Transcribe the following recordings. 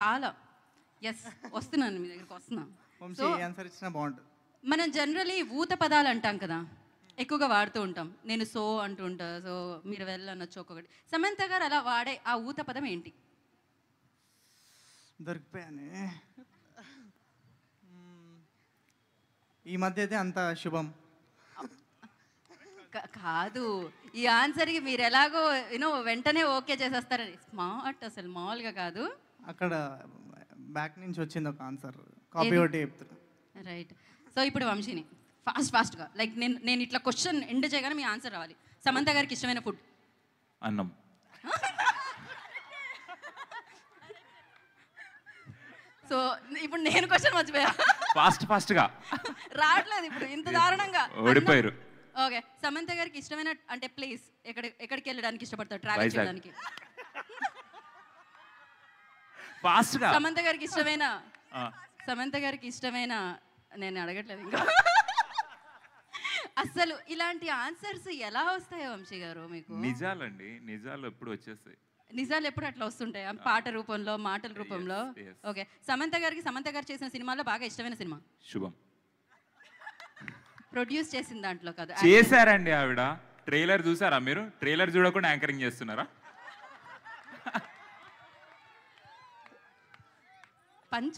చాలా. యెస్. వస్తున్నాను మీ దగ్గరికి వస్తున్నా. వంశీ సో ఏ ఆన్సర్ ఇచ్చినా బాగుంటుంది. మనం జనరలీ ఊత పదాలు అంటాం కదా! ఎక్కువగా వాడుతూ ఉంటాం. నేను సో అంటూ ఉంటా. సో మీరు వెళ్ళనొచ్చు ఒక్కొక్కటి. సమంత గారు అలా వాడే ఆ ఊత పదం ఏంటి? దొరికిపోయానే. ఈ మధ్య అయితే అంత శుభం. కాదు. ఈ ఆన్సర్‌కి మీరు ఎలాగో వెంటనే ఓకే చేసేస్తారని. స్మార్ట్ అసలు మామూలుగా కాదు. అక్కడ బ్యాక్ నుంచి వచ్చింది ఒక ఆన్సర్. కాపీ ఏది? ఒకటి చెప్తున్నా. రైట్. సో ఇప్పుడు వంశీని ఫాస్ట్‌గా లైక్ నేను ఇట్లా క్వెషన్ ఎండ్ చేయగానే మీ ఆన్సర్ రావాలి. సమంత గారికి ఇష్టమైన ఫుడ్? అన్నం. సో ఇప్పుడు నేను క్వెషన్ మర్చిపోయా. ఫాస్ట్‌గా రావట్లేదు ఇప్పుడు ఇంత దారుణంగా. ఓడిపోయారు. ఓకే. సమంత గారికి ఇష్టమైన అంటే ప్లేస్ ఎక్కడికి వెళ్ళడానికి ఇష్టపడతారు ట్రావెల్ వైజాగ్. చేయడానికి? ఫాస్ట్‌గా సమంత గారికి ఇష్టమైన సమంత గారికి ఇష్టమైన నేను అడగట్లేదు ఇంకా. అసలు ఇలాంటి ఆన్సర్స్ ఎలా వస్తాయో వంశీ గారు మీకు? నిజాలండి. నిజాలు ఎప్పుడు వచ్చేస్తాయి. నిజాలు ఎప్పుడు అట్లా వస్తుంటాయి పాట రూపంలో, మాటల రూపంలో. Yes. ఓకే. సమంత గారు చేసిన సినిమాలో బాగా ఇష్టమైన సినిమా? శుభం. ప్రొడ్యూస్ చేసిన దాంట్లో కదా? చేశారండి ఆవిడ. ట్రైలర్ చూసారా మీరు? ట్రైలర్ చూడకుండా యాంకరింగ్ చేస్తున్నారా?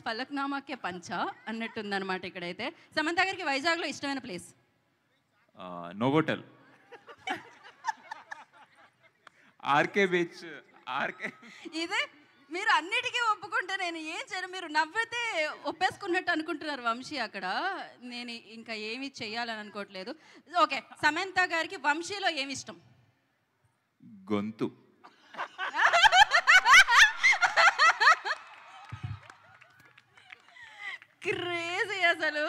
ఫలక్నామాకే పంచా అన్నట్టుందన్నమాట ఇక్కడైతే. సమంత గారికి వైజాగ్లో ఇష్టమైన ప్లేస్? నోవోటెల్. RK beach. ఇదే మీరు అన్నిటికీ ఒప్పుకుంటే నేను ఏం చేయను. మీరు నవ్వితే ఒప్పేసుకున్నట్టు అనుకుంటున్నారు వంశీ అక్కడ. నేను ఇంకా ఏమి చెయ్యాలని అనుకోవట్లేదు. ఓకే. సమంత గారికి వంశీలో ఏమి ఇష్టం? గొంతు. క్రేజీ అసలు.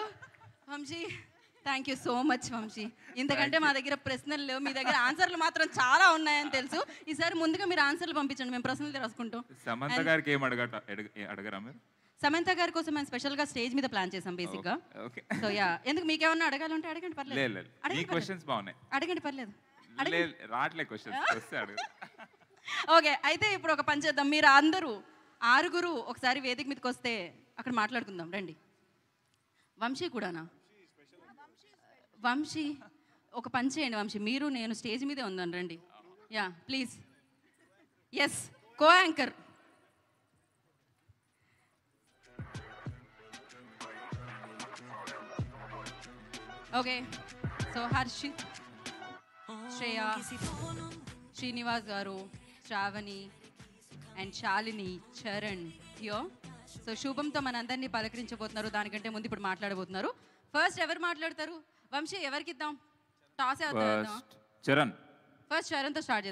Vamshi thank you so much Vamshi. ఇంతకంటే మా దగ్గర ప్రశ్నలు లేవు. మీ దగ్గర ఆన్సర్లు మాత్రం చాలా ఉన్నాయని తెలుసు. ఈసారి ముందుగా మీరు ఆన్సర్లు పంపించండి, మేము ప్రశ్నలు రాసుకుంటాం. సమంత గారికి ఏం అడగరా మీరు? సమంత గారి కోసం మేము స్పెషల్గా స్టేజ్ మీద ప్లాన్ చేసాం బేసిక్గా. ఓకే. సో యా, ఎందుకు మీకేమన్నా అడగాలంటే అడగండి పర్లేదు. లేదు. ఈ క్వశ్చన్స్ బాగున్నాయి. అడగండి పర్లేదు. రాట్లే క్వశ్చన్స్ వస్తే అడుగు. ఓకే. అయితే ఇప్పుడు ఒక పని చేద్దాం. మీరు అందరూ 6 ఒకసారి వేదిక మీదకి వస్తే అక్కడ మాట్లాడుకుందాం రండి. వంశీ కూడానా? వంశీ ఒక పని చేయండి వంశీ, మీరు నేను స్టేజ్ మీదే ఉందాను రండి. Yeah please. Yes, co anchor. Okay. So Harshit, Shreya, Srinivas garu, Shravani and Shalini, Charan హియో. సో శుభంతో మనందరినీ పలకరించబోతున్నారు. దానికంటే ముందు ఇప్పుడు మాట్లాడబోతున్నారు. ఫస్ట్ ఎవరు మాట్లాడతారు? వంశీ ఎవరికి ఇద్దాం? టాస్ అవుతాం. చరణ్. ఫస్ట్ చరణ్తో స్టార్ట్ చేద్దాం.